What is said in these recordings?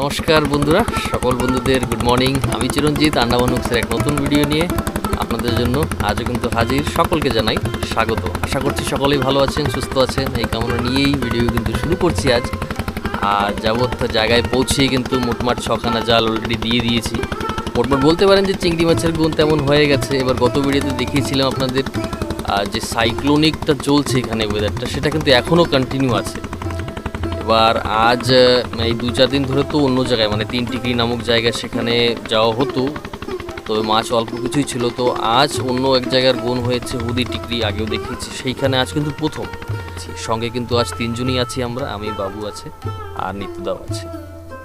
নমস্কার বন্ধুরা, সকল বন্ধুদের গুড মর্নিং। আমি চিরঞ্জিত আন্দামান হুকসের এক নতুন ভিডিও নিয়ে আপনাদের জন্য আজও কিন্তু হাজির। সকলকে জানাই স্বাগত। আশা করছি সকলেই ভালো আছেন, সুস্থ আছেন, এই কামনা নিয়েই ভিডিও কিন্তু শুরু করছি আজ। আর যাবত জায়গায় পৌঁছিয়ে কিন্তু মোটমাট 6খানা জাল অলরেডি দিয়ে দিয়েছি। মোটমাট বলতে পারেন যে চিংড়ি মাছের গুণ তেমন হয়ে গেছে। এবার গত ভিডিওতে দেখিয়েছিলাম আপনাদের যে সাইক্লোনিকটা চলছে এখানে ওয়েদারটা, সেটা কিন্তু এখনও কন্টিনিউ আছে। এবার আজ এই 2-4 দিন ধরে তো অন্য জায়গায় মানে 3 টিকরি নামক জায়গায় সেখানে যাওয়া হতো, তবে মাছ অল্প কিছুই ছিল। তো আজ অন্য এক জায়গার গুণ হয়েছে হুদি টিকরি, আগেও দেখিয়েছি, সেইখানে আজ কিন্তু প্রথম। সঙ্গে কিন্তু আজ 3 জনই আছি আমরা, আমি, বাবু আছে আর নিত্যদাও আছে।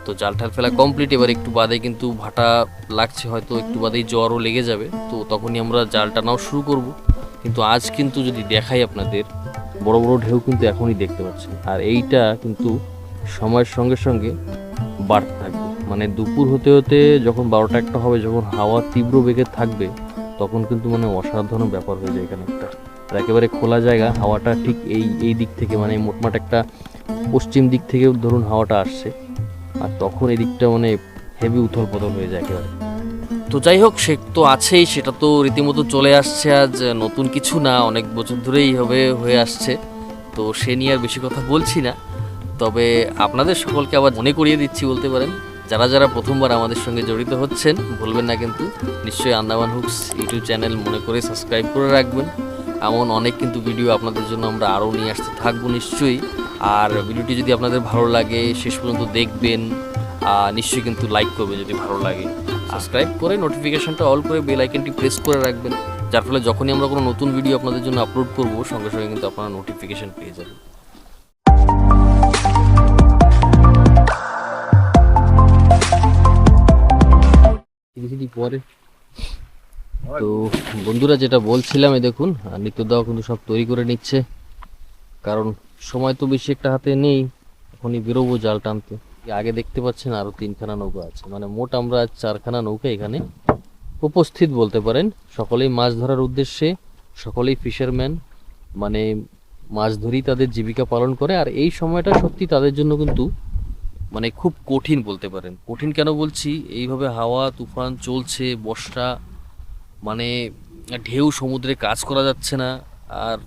তো জালটাল ফেলা কমপ্লিট। এবার একটু বাদে কিন্তু ভাটা লাগছে, হয়তো একটু বাদেই জ্বরও লেগে যাবে, তো তখনই আমরা জাল টানাও শুরু করব। কিন্তু আজ কিন্তু যদি দেখাই আপনাদের, বড় বড় ঢেউ কিন্তু এখনই দেখতে পাচ্ছেন। আর এইটা কিন্তু সময়ের সঙ্গে সঙ্গে বাড়তে থাকবে, মানে দুপুর হতে হতে যখন 12টা-1টা হবে, যখন হাওয়া তীব্র বেগে থাকবে, তখন কিন্তু মানে অসাধারণ ব্যাপার হয়ে যায় এখানে একটা। আর একেবারে খোলা জায়গা, হাওয়াটা ঠিক এই দিক থেকে, মানে মোটমাট একটা পশ্চিম দিক থেকে ধরুন হাওয়াটা আসছে, আর তখন এই দিকটা মানে হেভি উথল পতল হয়ে যায় একেবারে। তো যাই হোক, সে তো আছেই, সেটা তো রীতিমতো চলে আসছে, আজ নতুন কিছু না, অনেক বছর ধরেই হয়ে আসছে। তো সে নিয়ে আর বেশি কথা বলছি না, তবে আপনাদের সকলকে আবার মনে করিয়ে দিচ্ছি বলতে পারেন, যারা যারা প্রথমবার আমাদের সঙ্গে জড়িত হচ্ছেন, ভুলবেন না কিন্তু নিশ্চয়ই আন্দামান হুকস ইউটিউব চ্যানেল মনে করে সাবস্ক্রাইব করে রাখবেন। এমন অনেক কিন্তু ভিডিও আপনাদের জন্য আমরা আরও নিয়ে আসতে থাকবো নিশ্চয়ই। আর ভিডিওটি যদি আপনাদের ভালো লাগে শেষ পর্যন্ত দেখবেন, নিশ্চয়ই কিন্তু লাইক করবেন যদি ভালো লাগে, সাবস্ক্রাইব করে নোটিফিকেশনটা অল করে বেল আইকনটি প্রেস করে রাখবেন, যার ফলে যখনই আমরা কোনো নতুন ভিডিও আপনাদের জন্য আপলোড করব, সঙ্গে সঙ্গে কিন্তু আপনারা নোটিফিকেশন পেয়ে যাবেন। পরে তো বন্ধুরা যেটা বলছিলাম, এই দেখুন নিত্যদাও কিন্তু সব তৈরি করে নিচ্ছে, কারণ সময় তো বেশি একটা হাতে নেই, এখনই বেরোবো জাল টানতে। আগে দেখতে পাচ্ছেন আরো 3খানা নৌকা আছে, মানে মোট আমরা 4খানা নৌকা এখানে উপস্থিত বলতে পারেন। সকলেই মাছ ধরার উদ্দেশ্যে, সকলেই ফিশারম্যান, মানে মাছ ধরেই তাদের জীবিকা পালন করে। আর এই সময়টা সত্যি তাদের জন্য কিন্তু মানে খুব কঠিন বলতে পারেন। কঠিন কেন বলছি, এইভাবে হাওয়া তুফান চলছে, বর্ষা, মানে ঢেউ, সমুদ্রে কাজ করা যাচ্ছে না, আর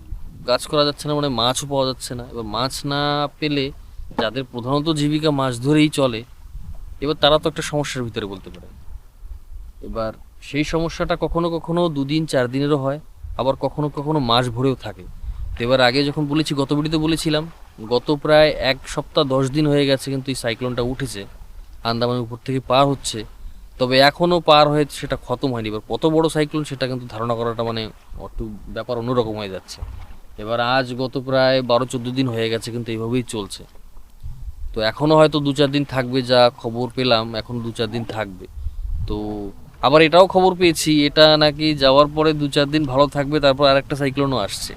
কাজ করা যাচ্ছে না মানে মাছও পাওয়া যাচ্ছে না। এবার মাছ না পেলে যাদের প্রধানত জীবিকা মাছ ধরেই চলে, এবার তারা তো একটা সমস্যার ভিতরে বলতে পারে। এবার সেই সমস্যাটা কখনো কখনো 2 দিন 4 দিনেরও হয়, আবার কখনো কখনো মাস ভরেও থাকে। তো এবার আগে যখন বলেছি, গত ভিডিওতে বলেছিলাম, গত প্রায় 1 সপ্তাহ 10 দিন হয়ে গেছে কিন্তু এই সাইক্লোনটা উঠেছে, আন্দামানের উপর থেকে পার হচ্ছে, তবে এখনও পার হয়ে সেটা খতম হয়নি। এবার কত বড় সাইক্লোন সেটা কিন্তু ধারণা করাটা মানে একটু ব্যাপার অন্যরকম হয়ে যাচ্ছে। এবার আজ গত প্রায় 12-14 দিন হয়ে গেছে কিন্তু এইভাবেই চলছে। তো এখনও হয়তো 2-4 দিন থাকবে, যা খবর পেলাম এখন 2-4 দিন থাকবে। তো আবার এটাও খবর পেয়েছি, এটা নাকি যাওয়ার পরে 2-4 দিন ভালো থাকবে, তারপর আরেকটা সাইক্লোনও আসছে।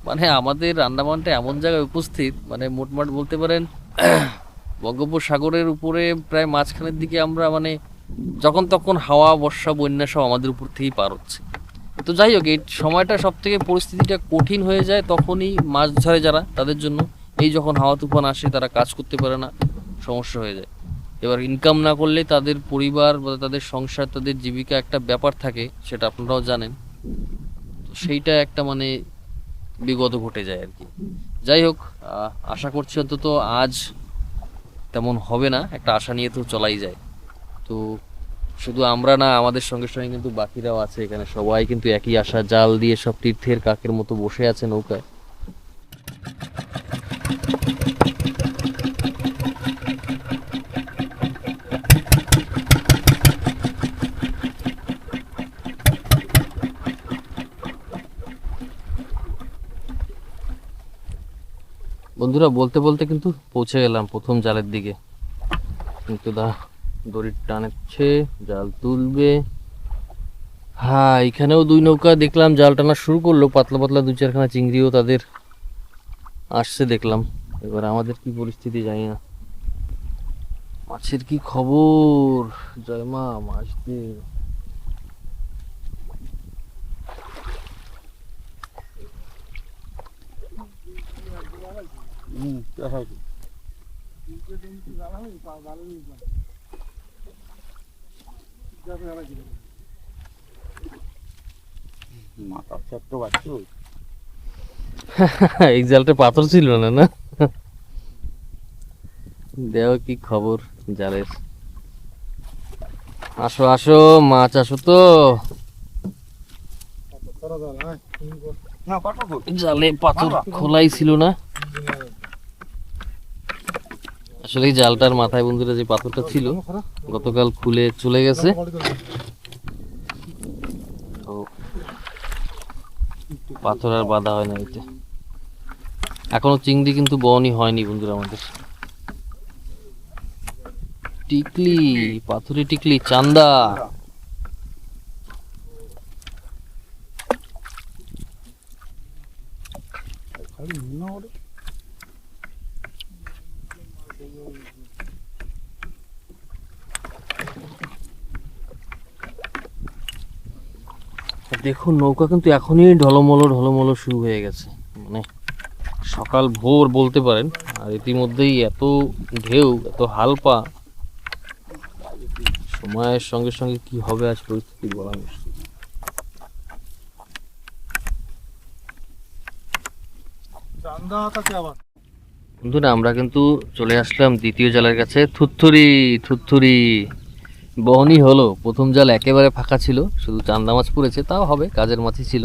মানে আমাদের আন্দামানটা এমন জায়গায় উপস্থিত, মানে মোটমাট বলতে পারেন বঙ্গোপসাগরের উপরে প্রায় মাঝখানের দিকে আমরা, মানে যখন তখন হাওয়া, বর্ষা, বন্যা সব আমাদের উপর থেকেই পার হচ্ছে। তো যাই হোক, এই সময়টা সব থেকে পরিস্থিতিটা কঠিন হয়ে যায় তখনই মাছ ধরে যারা, তাদের জন্য। এই যখন হাওয়া তুফান আসে, তারা কাজ করতে পারে না, সমস্যা হয়ে যায়। এবার ইনকাম না করলে তাদের পরিবার বা তাদের সংসার, তাদের জীবিকা একটা ব্যাপার থাকে, সেটা আপনারাও জানেন। তো সেইটা একটা মানে বিগত ঘটে যায় আর কি। যাই হোক, আশা করছি অন্তত আজ তেমন হবে না, একটা আশা নিয়ে তো চলাই যায়। তো শুধু আমরা না, আমাদের সঙ্গে সঙ্গে কিন্তু বাকিরাও আছে এখানে, সবাই কিন্তু একই আশা, জাল দিয়ে সব তীর্থের কাকের মতো বসে আছে নৌকায়। বন্ধুরা বলতে বলতে কিন্তু পৌঁছে গেলাম প্রথম জালের দিকে। কিন্তু দড়ি টানাচ্ছে, জাল তুলবে। হ্যাঁ, এখানেও দুই নৌকা দেখলাম জাল টানা শুরু করলো, পাতলা পাতলা দু চারখানা চিংড়িও তাদের আসছে দেখলাম। এবার আমাদের কি পরিস্থিতি জানি না। মাছের কি খবর? জয় মা, মাছ দে। এই জালটা পাথর ছিল না, না? দেও কি খবর জালের? আসো আসো, মাছ আসো তো। জালে পাথর খোলাই ছিল না। আসলে এই জালটার মাথায় বন্ধুরা যে পাথরটা ছিল গতকাল খুলে চলে গেছে। তো পাথর আর বাঁধা হয় না এতে। এখনো চিংড়ি কিন্তু বহনই হয়নি বন্ধুরা আমাদের। টিকলি, পাথরে টিকলি, চান্দা। দেখুন নৌকা কিন্তু এখনই ঢলমলো ঢলমলো শুরু হয়ে গেছে, মানে সকাল ভোর বলতে পারেন। আর ইতিমধ্যেই এত ঢেউ, এত হালপা, সময়ের সঙ্গে সঙ্গে কি হবে আজ পরিস্থিতি বলা মুশকিল। বন্ধুরা আমরা কিন্তু চলে আসলাম দ্বিতীয় জালের কাছে। থুত্থুরি থুত্থুরি বহনই হলো। প্রথম জাল একেবারে ফাঁকা ছিল, শুধু চান্দা মাছ পড়েছে, তাও হবে, কাজের মাছই ছিল।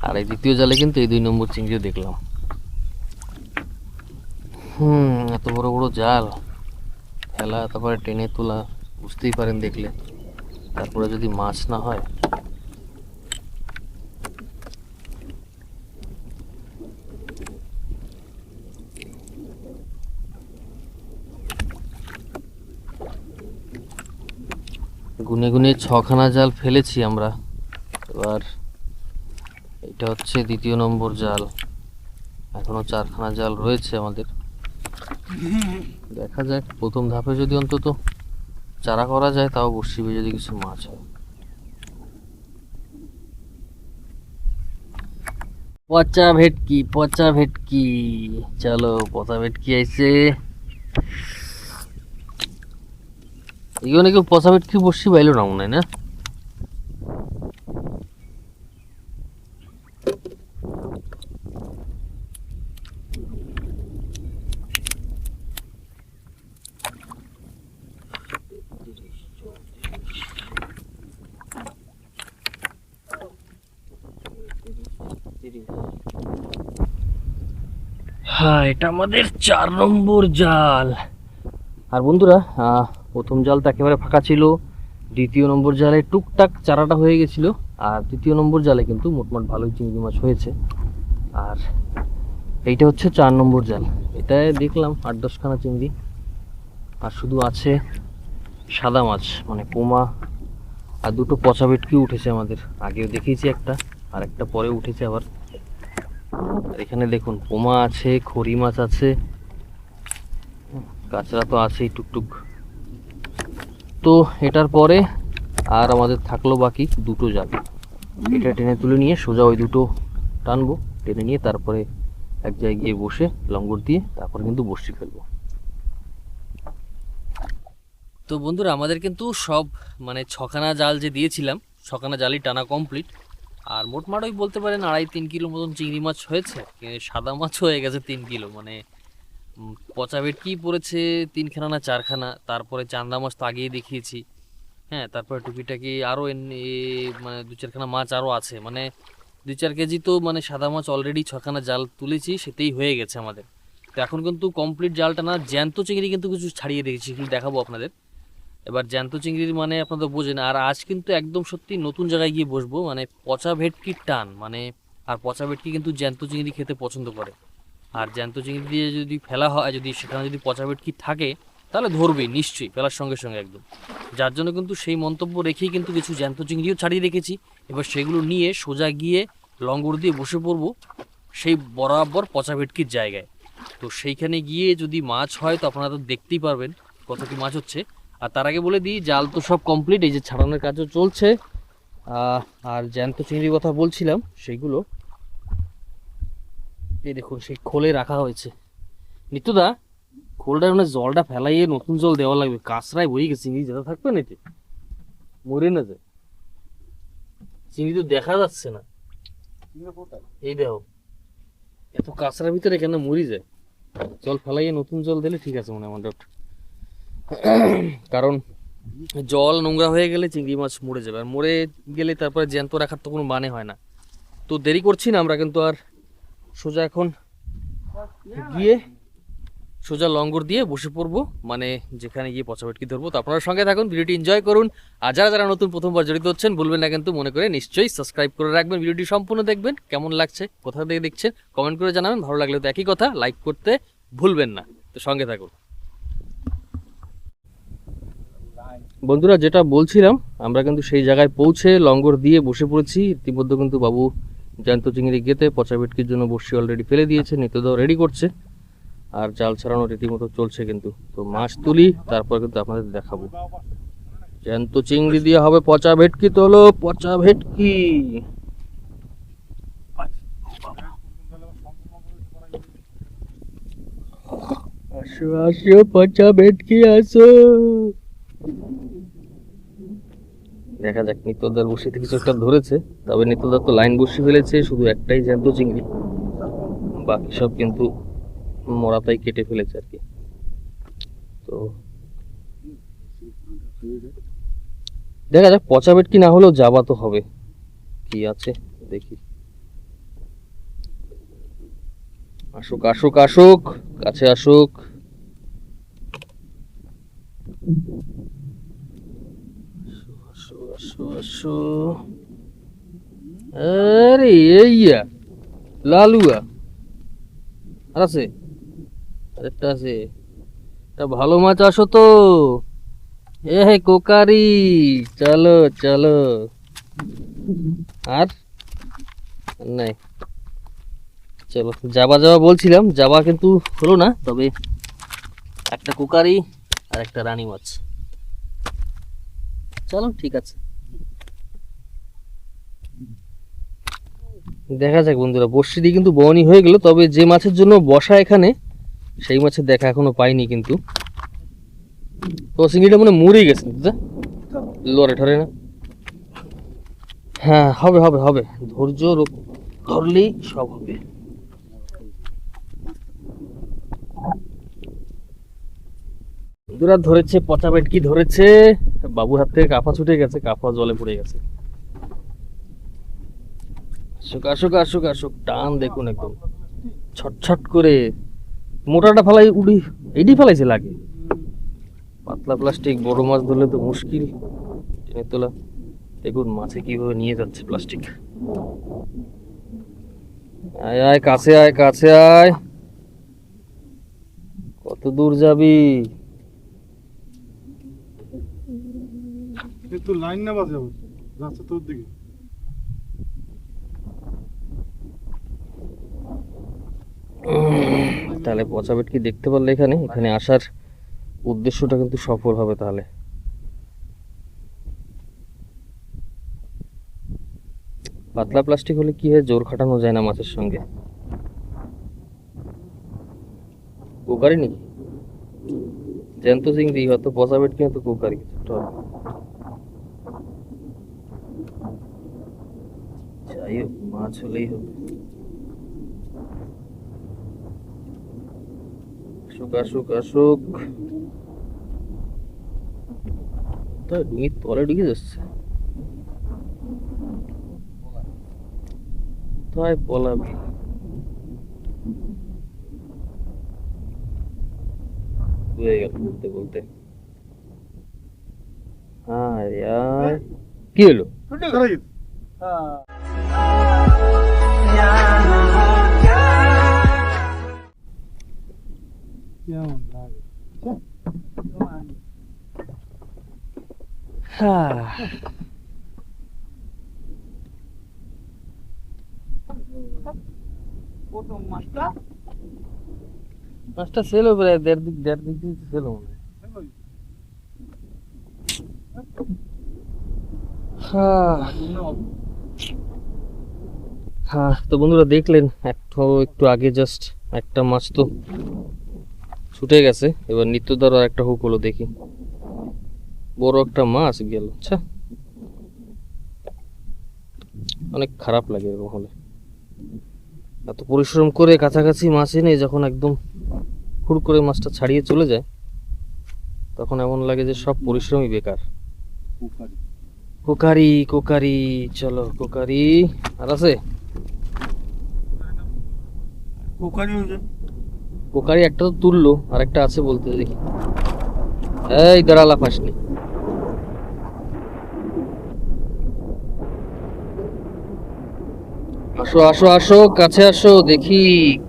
আর এই দ্বিতীয় জালে কিন্তু এই 2 নম্বর চিংড়িও দেখলাম। এত বড় বড় জাল ফেলা, তারপরে টেনে তোলা, বুঝতেই পারেন দেখলে। তারপরে যদি মাছ না হয়। গুনে গুনে 6খানা জাল ফেলেছি আমরা। এবার এটা হচ্ছে দ্বিতীয় নম্বর জাল, এখনো 4খানা জাল রয়েছে আমাদের। দেখা যাক, প্রথম ধাপে যদি অন্তত চারা করা যায়, তাও বসিবে যদি কিছু মাছ হয়। পচা ভেটকি, পচা ভেটকি, চলো পচা ভেটকি আইছে। এগুলো কেউ পচা ভেটকি বসি পাইলো না মনে হয়, না? হ্যাঁ, এটা আমাদের 4 নম্বর জাল। আর বন্ধুরা প্রথম জাল তো একেবারে ফাঁকা ছিল, দ্বিতীয় নম্বর জালে টুকটাক চারাটা হয়ে গেছিল, আর তৃতীয় নম্বর জালে কিন্তু মোটমাট ভালোই চিংড়ি মাছ হয়েছে। আর এইটা হচ্ছে 4 নম্বর জাল, এটায় দেখলাম 8-10খানা চিংড়ি। আর শুধু আছে সাদা মাছ, মানে পোমা, আর 2টো পচা ভেটকি উঠেছে আমাদের। আগেও দেখিয়েছি একটা, আর একটা পরে উঠেছে আবার। আর এখানে দেখুন পোমা আছে, খড়ি মাছ আছে, কাঁচরা তো আছেই টুকটুক। তো এটার পরে আর আমাদের থাকলো বাকি 2টো জাল। এটা টেনে তুলে নিয়ে সোজা ওই 2টো টানবো, টেনে নিয়ে তারপরে এক জায়গায় গিয়ে বসে লঙ্গর দিয়ে তারপরে কিন্তু বসি ফেলবো। তো বন্ধুরা আমাদের কিন্তু সব মানে 6খানা জাল যে দিয়েছিলাম, 6খানা জালই টানা কমপ্লিট। আর মোটমাট ওই বলতে পারেন 2.5-3 কিলো মতন চিংড়ি মাছ হয়েছে, সাদা মাছ হয়ে গেছে 3 কিলো। মানে পচা ভেটকি পড়েছে 3খানা না 4খানা, তারপরে চান্দা মাছ তো আগেই দেখিয়েছি। হ্যাঁ, তারপরে টুকিটাকি আরও মানে 2-4খানা মাছ আরও আছে, মানে 2-4 কেজি তো মানে সাদা মাছ অলরেডি 6খানা জাল তুলেছি, সেটাই হয়ে গেছে আমাদের। তো এখন কিন্তু কমপ্লিট জালটা না, জ্যান্ত চিংড়ি কিন্তু কিছু ছাড়িয়ে রেখেছি, সেগুলো দেখাবো আপনাদের। এবার জ্যান্ত চিংড়ির মানে আপনারা বোঝেন। আর আজ কিন্তু একদম সত্যি নতুন জায়গায় গিয়ে বসবো, মানে পচা ভেটকির টান মানে। আর পচা ভেটকি কিন্তু জ্যান্ত চিংড়ি খেতে পছন্দ করে। আর জ্যান্ত চিংড়ি দিয়ে যদি ফেলা হয়, যদি সেখানে যদি পচা ভেটকি থাকে, তাহলে ধরবে নিশ্চয়ই ফেলার সঙ্গে সঙ্গে একদম। যার জন্য কিন্তু সেই মন্তব্য রেখেই কিন্তু কিছু জ্যান্ত চিংড়িও ছাড়িয়ে রেখেছি। এবার সেগুলো নিয়ে সোজা গিয়ে লঙ্গর দিয়ে বসে পড়বো সেই বরাবর পচা ভেটকির জায়গায়। তো সেইখানে গিয়ে যদি মাছ হয় তো আপনারা তো দেখতেই পারবেন কত কি মাছ হচ্ছে। আর তার আগে বলে দিই, জাল তো সব কমপ্লিট, এই যে ছাড়ানোর কাজও চলছে। আর জ্যান্ত চিংড়ির কথা বলছিলাম, সেইগুলো এই দেখুন সেই খোলে রাখা হয়েছে। নিত্যদা খোলটার মানে জলটা ফেলাইয়ে নতুন জল দেওয়া লাগবে, কাঁচরায় বই গেছে, চিংড়ি যেটা থাকবে না এতে মরে না যায়। চিংড়ি তো দেখা যাচ্ছে না, এই দেখো এত কাঁচরার ভিতরে কেন মরি যায়। জল ফেলাইয়ে নতুন জল দিলে ঠিক আছে মনে আমার ডাউট, কারণ জল নোংরা হয়ে গেলে চিংড়ি মাছ মরে যাবে, আর মরে গেলে তারপরে জ্যান্ত রাখার তো কোনো মানে হয় না। তো দেরি করছি না আমরা, কিন্তু আর সোজা এখন গিয়ে সোজা লঙ্গর দিয়ে বসে পড়বো, মানে যেখানে গিয়ে পচা ভেটকি ধরবো। তো আপনারা সঙ্গে থাকুন, ভিডিওটি এনজয় করুন। আর যারা যারা নতুন প্রথমবার জড়িত হচ্ছেন বলবেন না কিন্তু, মনে করে নিশ্চয়ই সাবস্ক্রাইব করে রাখবেন। ভিডিওটি সম্পূর্ণ দেখবেন, কেমন লাগছে, কোথা থেকে দেখছেন কমেন্ট করে জানাবেন। ভালো লাগলে তো একই কথা, লাইক করতে ভুলবেন না। তো সঙ্গে থাকুন বন্ধুরা। যেটা বলছিলাম, আমরা কিন্তু সেই জায়গায় পৌঁছে লঙ্গর দিয়ে বসে পড়েছি। ইতিমধ্যে কিন্তু বাবু জ্যান্ত চিংড়ি গেতে পচা ভেটকির জন্য বড়শি অলরেডি ফেলে দিয়েছে, নিত্যদাও রেডি করছে, আর জাল ছাড়ানো রীতিমতো চলছে কিন্তু। তো মাছ তুলি, তারপর কিন্তু আপনাদের দেখাবো। জ্যান্ত চিংড়ি দিয়ে হবে পচা ভেটকি, তোলো পচা ভেটকি। আসো আসো পচা ভেটকি আসো। দেখা যাক, নিত্যদার বসিতে কিছু একটা ধরেছে, তবে নিত্যদার তো লাইন বসি ফেলেছে, শুধু একটাই জ্যান্ত চিংড়ি, বাকি সব কিন্তু মরাতাই কেটে ফেলেছে আর কি। তো দেখা যাক, পচা ভেটকি না হলেও জাবা তো হবে, কি আছে দেখি। আসুক আসুক আসুক, কাছে আসুক। আসো আসো আসো। আরে এইয়া লালুয়া আর আছে, আরেকটা আছে। তা ভালো মাছ আসো তো, এ হে কোকারি, চলো চলো। আর নাই, চলো যাবা যাবা বলছিলাম, যাবা কিন্তু হলো না, তবে একটা কোকারি আর একটা রানী মাছ। চলো ঠিক আছে, দেখা যাক বন্ধুরা। বর্ষি দিয়ে কিন্তু বনি হয়ে গেল, তবে যে মাছের জন্য বসা এখানে সেই মাছের দেখা এখনো পাইনি কিন্তু। তো চিংড়িটা মনে মরে গেছে, লড়ে ঠরে না। হ্যাঁ হবে হবে হবে, ধৈর্য ধরলেই সব হবে। বন্ধুরা ধরেছে পচা ভেটকি ধরেছে, বাবুর হাত থেকে কাফা ছুটে গেছে, কাফা জলে পড়ে গেছে। আসুক আসুক আসুক আসুক, টান দেখুন একদম ছটছট করে। মোটাটা ফেলাই উড়ি, এডি ফেলাইছে লাগে। পাতলা প্লাস্টিক, বড় মাছ ধরলে তো মুশকিল টেনে তোলা। দেখুন মাছে কিভাবে নিয়ে যাচ্ছে প্লাস্টিক। আয় আয় কাছে আয় কাছে আয়, কত দূর যাবি? একটু লাইন না বাজে যাচ্ছে তোর দিকে। তাহলে পচা ভেটকি দেখতে পারলে এখানে এখানে আসার উদ্দেশ্যটা কিন্তু সফল হবে। তাহলে পাতলা প্লাস্টিক হলে কি হয়, জোর খাটানো যায় না মাছের সঙ্গে। কুকারি নাকি জ্যান্ত চিংড়ি, হয়তো পচা ভেটকি, হয়তো কুকারি কিছু হবে। যাই হোক, মাছ হলেই হবে। আসুক আসুক আসুক। তাই ডিঙির তলে ঢুকে যাচ্ছে, তাই পলাবি। হয়ে গেল বলতে বলতে। হ্যাঁ কি হলো? কেমন লাগে মাছটা সেল হবে দেড় দিক দিয়ে সেল হবে। হ্যাঁ, তো বন্ধুরা দেখলেন একটু আগে জাস্ট একটা মাছ তো ছুটে গেছে। এবার নিত্যদার আর একটা হুক হলো, দেখি বড় একটা মাছ গেল। আচ্ছা, অনেক খারাপ লাগে এরকম হলে। এত পরিশ্রম করে কাছাকাছি মাছ এনে যখন একদম হুড় করে মাছটা ছাড়িয়ে চলে যায়, তখন এমন লাগে যে সব পরিশ্রমই বেকার। কোকারি কোকারি, চলো কোকারি। আর আছে কোকারি, একটা তো তুললো, আর একটা আছে বলতে, দেখি। এই দাঁড়ালা ফাঁসনি। আসো আসো আসো, কাছে আসো, দেখি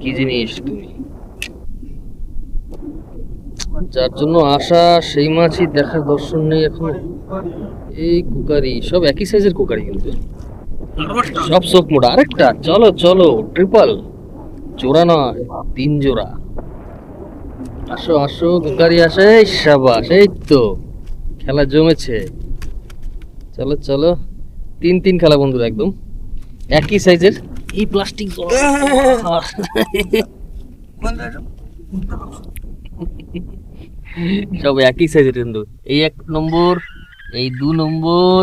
কি জিনিস তুমি। যার জন্য আসা সেই মাছই দেখার দর্শন নেই এখন। এই কুকারি, সব একই সাইজের কুকারি কিন্তু, সব চোখ মোটা। আরেকটা, চলো চলো, ট্রিপল, জোড়া নয় 3 জোড়া। আসো আসো কুকারি, আসে। সাবাস, এই তো খেলা জমেছে। চলো চলো, 3-3 খেলা বন্ধুরা, একদম একই সাইজের। এই প্লাস্টিক সব একই সাইজের কিন্তু। এই 1 নম্বর, এই 2 নম্বর,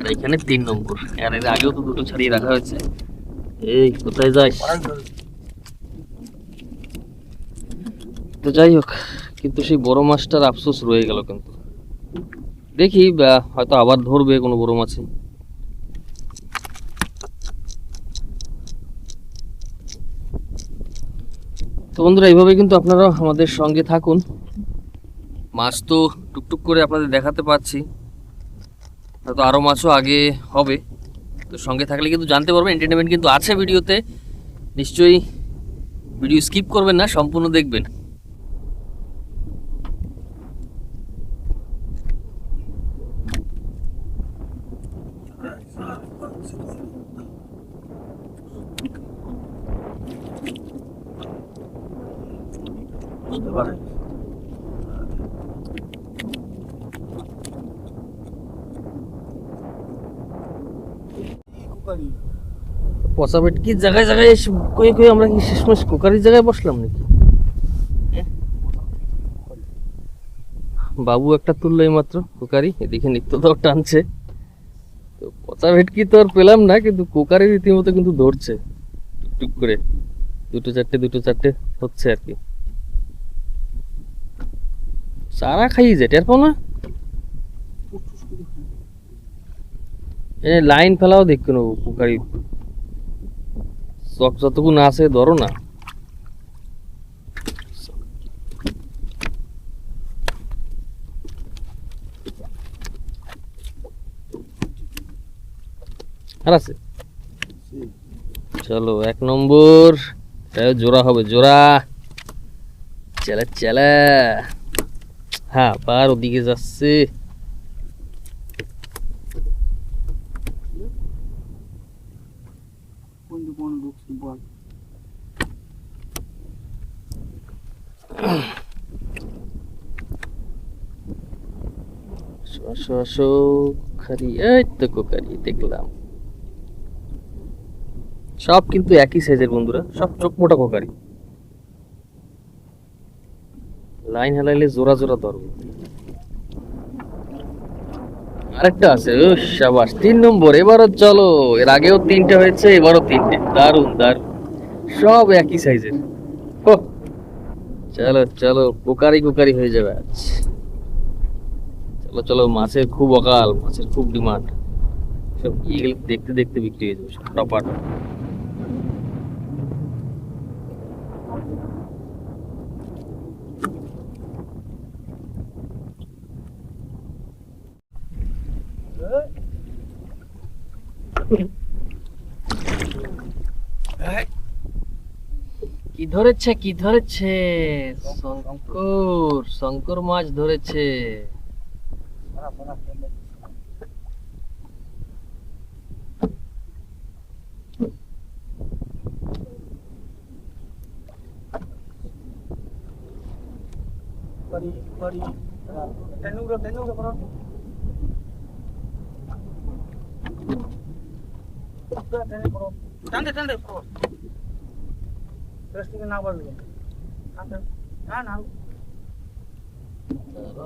আর এখানে 3 নম্বর। আর এর আগেও তো দুটো ছাড়িয়ে রাখা হয়েছে। এই কোথায় যাই? তো যাই হোক, কিন্তু সেই বড় মাছটার আফসোস রয়ে গেল কিন্তু। দেখি হয়তো আবার ধরবে কোনো বড় মাছে। তো বন্ধুরা, এইভাবে কিন্তু আপনারা আমাদের সঙ্গে থাকুন। মাছ তো টুকটুক করে আপনাদের দেখাতে পাচ্ছি, হয়তো আরও মাছও আগে হবে। তো সঙ্গে থাকলে কিন্তু জানতে পারবেন, এন্টারটেনমেন্ট কিন্তু আছে ভিডিওতে। নিশ্চয়ই ভিডিও স্কিপ করবেন না, সম্পূর্ণ দেখবেন। পচা ভেটকি জায়গায় জায়গায় কই কই, আমরা কি শেষমেশ কুকারির জায়গায় বসলাম নাকি? বাবু একটা তুললো এই মাত্র কুকারি, এদিকে নিত্যদাও টানছে। তো পচা ভেটকি তো আর পেলাম না, কিন্তু কুকারি রীতিমতো কিন্তু ধরছে টুকটুক করে, দুটো চারটে হচ্ছে আর কি। সারা খাইয়ে যায়, টের পাও না? লাইন ফেলাও দেখো না কুকারি, চক যতক্ষণ আছে ধরো না। আর আছে, চলো 1 নম্বর, জোড়া হবে, জোড়া। চেলা চেলা, হ্যাঁ আবার ওদিকে যাচ্ছে। আসো আসো কুকারি, এই তো কুকারি দেখলাম। সব কিন্তু একই সাইজের বন্ধুরা, সব চোখ মোটা কুকারি। লাইন হেলাইলে জোড়া জোড়া ধরবে। আরেকটা আছে, ও সাবাস, 3 নম্বর। এবারও চলো, এর আগেও 3টে হয়েছে, এবারও 3টে। দারুন দারুন, সব একই সাইজের। চলো চলো, কুকারি কুকারি হয়ে যাবে আজ। চলো চলো, মাছের খুব অকাল, মাছের খুব ডিমান্ড। সব এগুলো দেখতে দেখতে বিক্রি হয়ে যাবে টপাট। কি ধরেছে কি ধরেছে? শঙ্কর, শঙ্কর মাছ ধরেছে।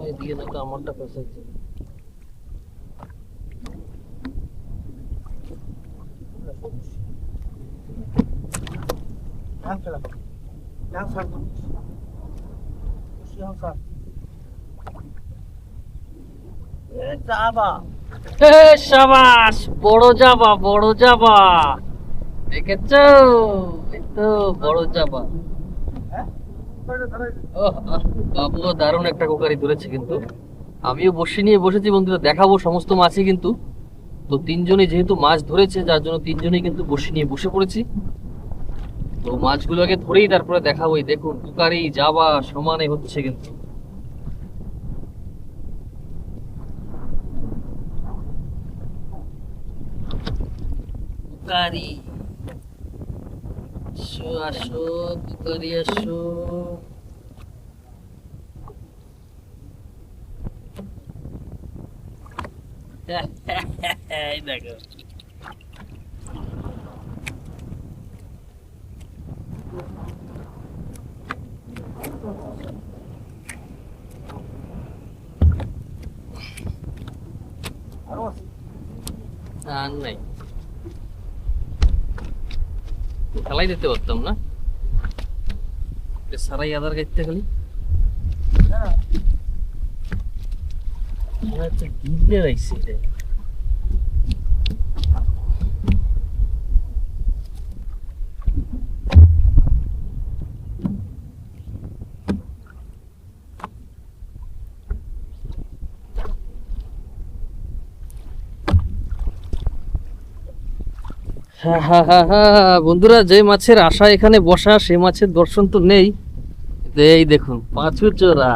এদিকে না তো আমারটা ফেসেছে। সাবাস, বড় জাবা, বড় জাবা। দেখেছো? এই তো বড় জাবা। বাবু দারুণ একটা কোকারি ধরেছে কিন্তু। আমিও বসে নিয়ে বসেছি বন্ধুরা, দেখাবো সমস্ত মাছই কিন্তু। তো তিনজনই যেহেতু মাছ ধরেছে, যার জন্য তিনজনই কিন্তু বসে নিয়ে বসে পড়েছি। তো মাছগুলোকে ধরেই তারপরে দেখাবো। এই দেখুন কোকারি জাবা সমানে হচ্ছে কিন্তু। কোকারি আসো, আসো কোকারি আসো। এই দেখো আর নাই, খেলাই দিতে পারতাম না সারাই আধার কাটতে খালি গিলে রাখছে। বন্ধুরা, যে মাছের আশা এখানে বসা, সে মাছের দর্শন তো নেই। এই দেখুন পাঁচু চোরা,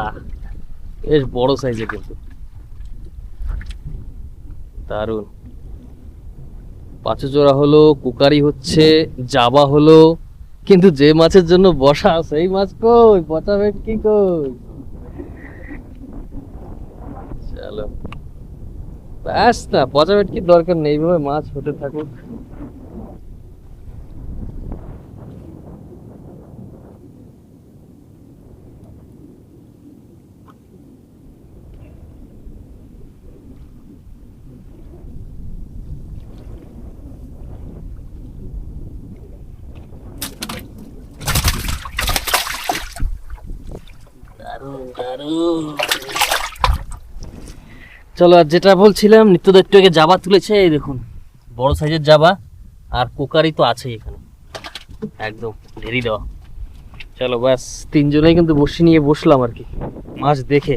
বেশ বড় সাইজের কিন্তু, দারুন। পাঁচু চোরা হলো, কুকারি হচ্ছে, জাবা হলো, কিন্তু যে মাছের জন্য বসা সেই মাছ কই, পচা ভেটকি কই? চলো ব্যাস, না পচা ভেটকির দরকার নেই, এইভাবে মাছ হতে থাকুক। চলো, আর যেটা বলছিলাম, নিত্যদা একটু আগে জাবা তুলেছে, এই দেখুন বড় সাইজের জাবা, আর কোকারি তো আছেই এখানে একদম ঢেরি দেওয়া। চলো ব্যাস, তিনজনেই কিন্তু বসে নিয়ে বসলাম আর কি মাছ দেখে।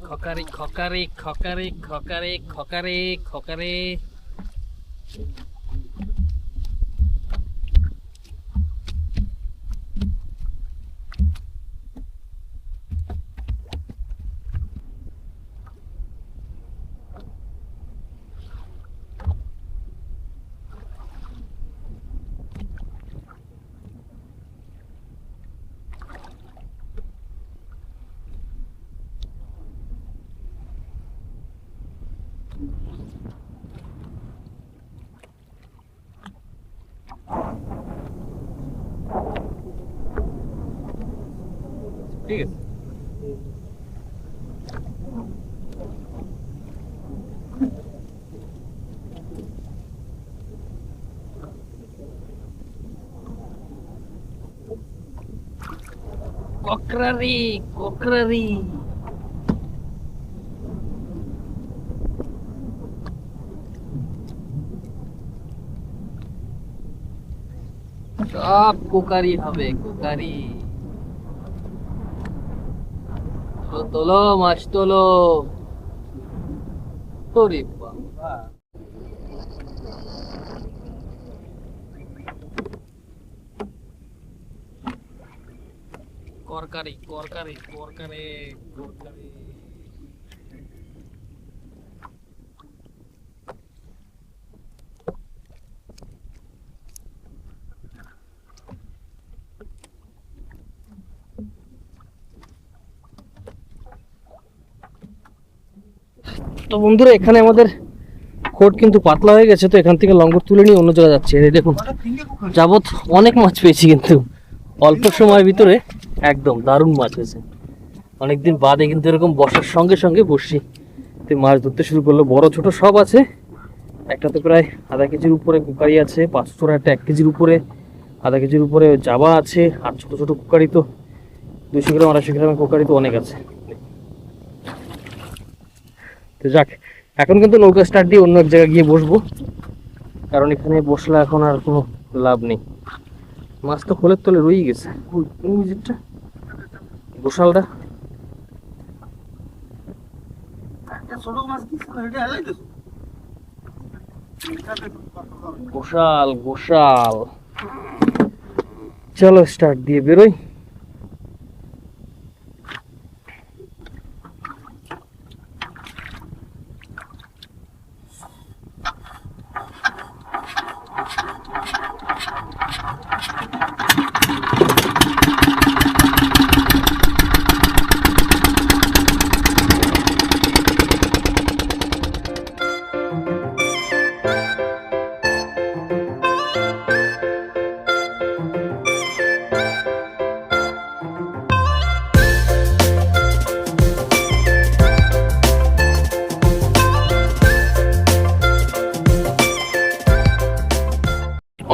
খকারি খকারি খকারি খকারি খকারি খকারি। ঠিক আছে, কোকরারি কোকরারি। সব কোকারি হবে, কোকারি। তোলো তোলো মাছ তোলো। ওরে বাবা, করকারি করকারি করকারি করকারি। তো বন্ধুরা এখানে আমাদের খোট কিন্তু পাতলা হয়ে গেছে, তো এখান থেকে লঙ্গর তুলে নিয়ে অন্য জায়গায় যাচ্ছে। এই দেখুন যাবত অনেক মাছ পেয়েছি, কিন্তু অল্প সময়ের ভিতরে একদম দারুণ মাছ হয়েছে। অনেকদিন বাদে কিন্তু এরকম বর্ষার সঙ্গে সঙ্গে বসছি তো মাছ ধরতে শুরু করলো। বড় ছোট সব আছে। একটা তো প্রায় আধা কেজির উপরে কুকারি আছে, 500 একটা 1 কেজির উপরে, আধা কেজির উপরে জাবা আছে, আর ছোট ছোট কুকারি তো 200 গ্রাম 250 গ্রামের কুকারি তো অনেক আছে। তো যাক, এখন কিন্তু নৌকা স্টার্ট দিয়ে অন্য এক জায়গায় গিয়ে বসবো, কারণ এখানে বসলে এখন আর কোনো লাভ নেই। মাছ তো খোলের তলে রয়েই গেছে। গোশালটা গোশাল গোশাল। চলো স্টার্ট দিয়ে বেরোই।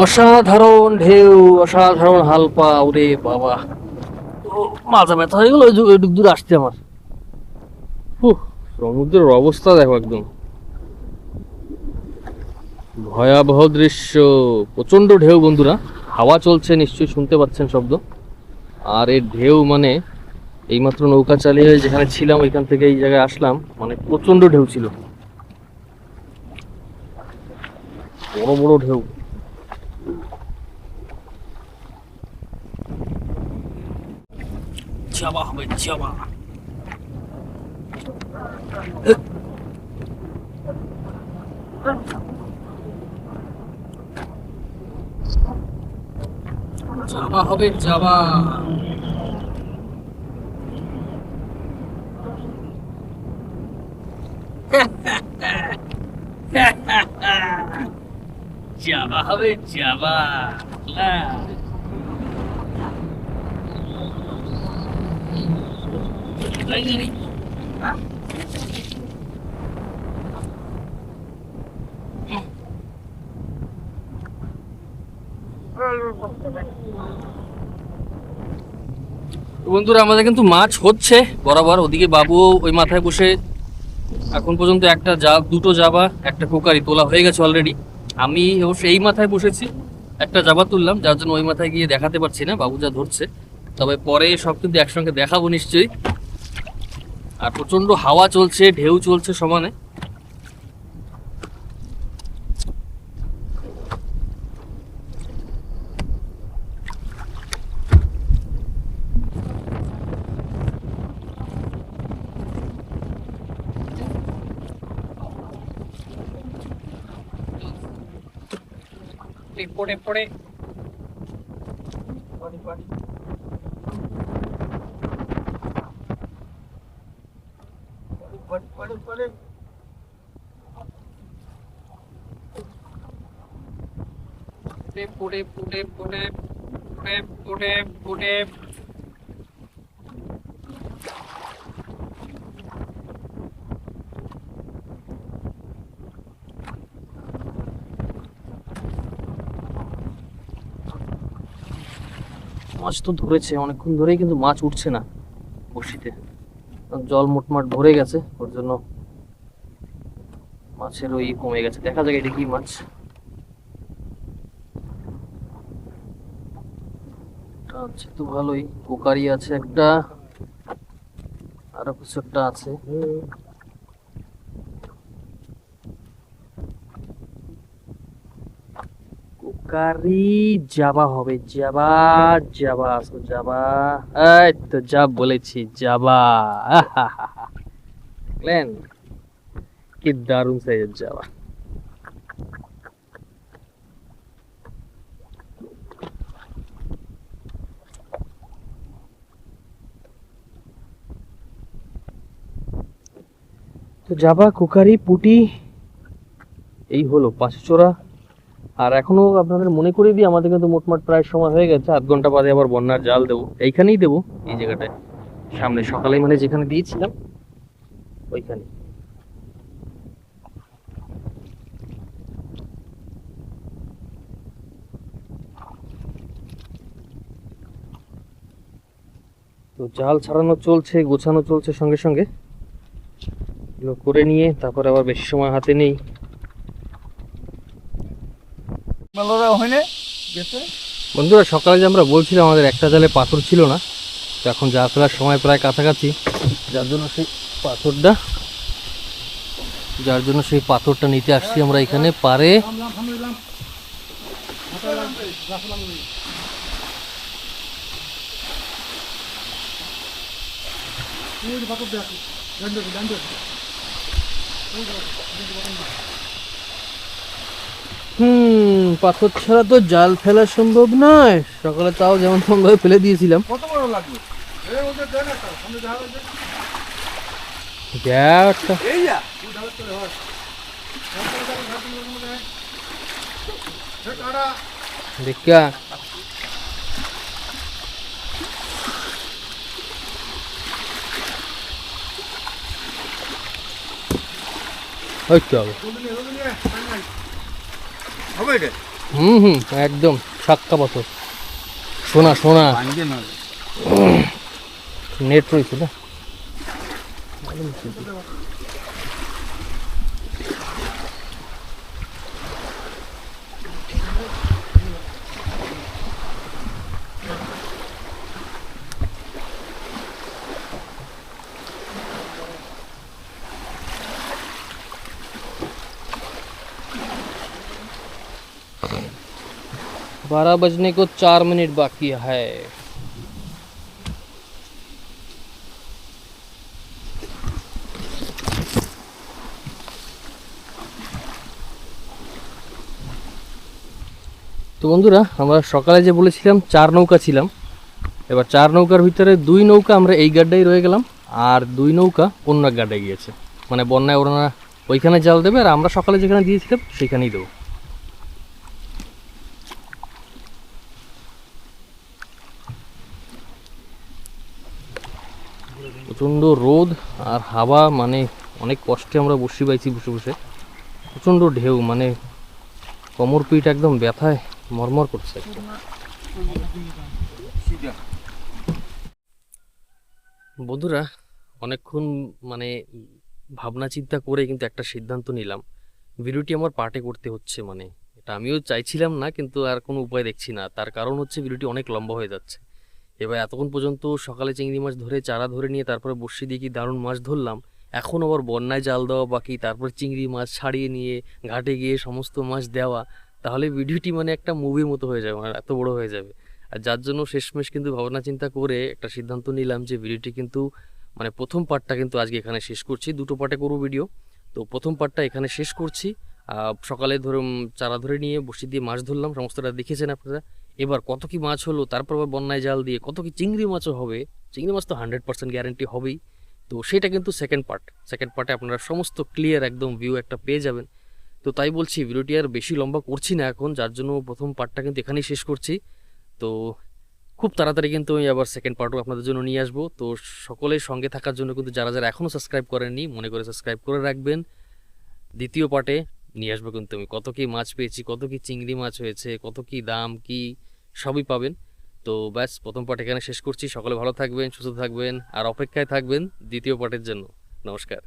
অসাধারণ ঢেউ, অসাধারণ হালপা। ওরে বাবা, মাথা ব্যথা হয়ে গেল ওই দূর আসতে আমার। সমুদ্রের অবস্থা দেখো, একদম ভয়াবহ দৃশ্য। প্রচন্ড ঢেউ বন্ধুরা, হাওয়া চলছে, নিশ্চয়ই শুনতে পাচ্ছেন শব্দ। আর এই ঢেউ মানে এইমাত্র নৌকা চালিয়ে যেখানে ছিলাম ওইখান থেকে এই জায়গায় আসলাম, মানে প্রচন্ড ঢেউ ছিল, বড় বড় ঢেউ। চাবা হবে চাবা। চাবা হবে চাবা। চাবা হবে চাবা। বন্ধুরা আমাদের কিন্তু মাছ হচ্ছে বরাবর। ওদিকে বাবু ওই মাথায় বসে এখন পর্যন্ত দুটো জাবা একটা কোকারি তোলা হয়ে গেছে অলরেডি। আমি অবশ্য এই মাথায় বসেছি, একটা জাবা তুললাম, যার জন্য ওই মাথায় গিয়ে দেখাতে পারছি না বাবু যা ধরছে। তবে পরে সব কিন্তু একসঙ্গে দেখাবো নিশ্চয়ই। আর প্রচন্ড হাওয়া চলছে, ঢেউ চলছে সমানে। পড়ে পড়ে পড়ে পড়ে পড়ে পড়ে পড়ে পড়ে। মাছ তো ধরেছে অনেকক্ষণ ধরেই, কিন্তু মাছ উঠছে না বড়শিতে। জল মোটমাট ভরে গেছে, ওর জন্য মাছের ওই কমে গেছে। দেখা যাক এটা কি মাছ। আছে তো ভালোই, কোকারি আছে একটা, আরো কিছু একটা আছে। কুকারি জাবা হবে, জাবা জাবা জাবা, এই তো যা বলেছি জাবা। দেখলেন কি দারুণ সাইজের জাবা। তো জাবা, কুকারি, পুটি এই হলো পাঁচচোরা। আর এখনো আপনাদের মনে করে দিই, আমাদের কিন্তু মোটমাট প্রায় সময় হয়ে গেছে। আধ ঘন্টা বাদে আবার বন্যার জাল দেবো, এইখানেই দেবো, এই জায়গাটায় সামনে, সকালে মানে যেখানে দিয়েছিলাম ওইখানে। তো জাল ছাড়ানো চলছে, গোছানো চলছে সঙ্গে সঙ্গে, এগুলো করে নিয়ে তারপরে আবার বেশি সময় হাতে নেই। বন্ধুরা, সকালে যে আমরা বলছিলাম আমাদের একটা জালে পাথর ছিল না, তো এখন জাল ফেলার সময় প্রায় কাছাকাছি, যার জন্য সেই পাথরটা নিতে আসছি আমরা এখানে পারে। পাথর ছাড়া তো জাল ফেলা সম্ভব নয়। সকালে তাও যেমন ভাবে ফেলে দিয়েছিলাম। কত বড় লাগবে? দেখা একদম ছাক্কা পাথর, সোনা সোনা নেট রয়েছে না। बारह बजने को 4 मिनट बाकी है। তো বন্ধুরা, আমরা সকালে যে বলেছিলাম 4 নৌকা ছিলাম, এবার 4 নৌকার ভিতরে 2 নৌকা আমরা এই গাড্ডায় রয়ে গেলাম, আর 2 নৌকা অন্য এক গাড্ডায় গিয়েছে। মানে বন্যায় ওরা ওইখানে জাল দেবে, আর আমরা সকালে যেখানে দিয়েছিলাম সেখানেই দেবো। প্রচণ্ড রোদ আর হাওয়া, মানে অনেক কষ্টে আমরা বসে পাইছি বসে বসে। প্রচণ্ড ঢেউ, মানে কোমর পিঠ একদম ব্যথায় মরমর করছে। বন্ধুরা, অনেকক্ষণ মানে ভাবনা চিন্তা করে কিন্তু একটা সিদ্ধান্ত নিলাম, ভিডিওটি আমার পার্টে করতে হচ্ছে। মানে এটা আমিও চাইছিলাম না, কিন্তু আর কোনো উপায় দেখছি না। তার কারণ হচ্ছে ভিডিওটি অনেক লম্বা হয়ে যাচ্ছে। এবার এতক্ষণ পর্যন্ত সকালে চিংড়ি মাছ ধরে চারা ধরে নিয়ে তারপরে বড়শি দিয়ে কি দারুণ মাছ ধরলাম, এখন আবার বন্যায় জাল দেওয়া বাকি, তারপর চিংড়ি মাছ ছাড়িয়ে নিয়ে ঘাটে গিয়ে সমস্ত মাছ দেওয়া, তাহলে ভিডিওটি মানে একটা মুভির মতো হয়ে যাবে, মানে এত বড় হয়ে যাবে। আর যার জন্য শেষমেশ কিন্তু ভাবনা চিন্তা করে একটা সিদ্ধান্ত নিলাম যে ভিডিওটি কিন্তু মানে প্রথম পার্টটা কিন্তু আজকে এখানে শেষ করছি। 2টো পার্টে করবো ভিডিও, তো প্রথম পার্টটা এখানে শেষ করছি। সকালে ধরুন চারা ধরে নিয়ে বড়শি দিয়ে মাছ ধরলাম, সমস্তটা দেখেছেন আপনারা। এবার কত কি মাছ হলো, তারপর আবার বন্যায় জাল দিয়ে কত কি চিংড়ি মাছও হবে। চিংড়ি মাছ তো 100% গ্যারান্টি হবেই। তো সেটা কিন্তু সেকেন্ড পার্টে আপনারা সমস্ত ক্লিয়ার একদম ভিউ একটা পেয়ে যাবেন। তো তাই বলছি ভিডিওটি আর বেশি লম্বা করছি না এখন, যার জন্য প্রথম পার্টটা কিন্তু এখানেই শেষ করছি। তো খুব তাড়াতাড়ি কিন্তু আমি আবার সেকেন্ড পার্টও আপনাদের জন্য নিয়ে আসবো। তো সকলের সঙ্গে থাকার জন্য কিন্তু যারা যারা এখনও সাবস্ক্রাইব করেননি, মনে করে সাবস্ক্রাইব করে রাখবেন। দ্বিতীয় পার্টে নিয়ে আসবো কিন্তু আমি কত কি মাছ পেয়েছি, কত কি চিংড়ি মাছ হয়েছে, কত কি দাম কি, সবই পাবেন। তো ব্যাস, প্রথম পার্ট এখানে শেষ করছি। সকলে ভালো থাকবেন, সুস্থ থাকবেন, আর অপেক্ষায় থাকবেন দ্বিতীয় পার্টের জন্য। নমস্কার।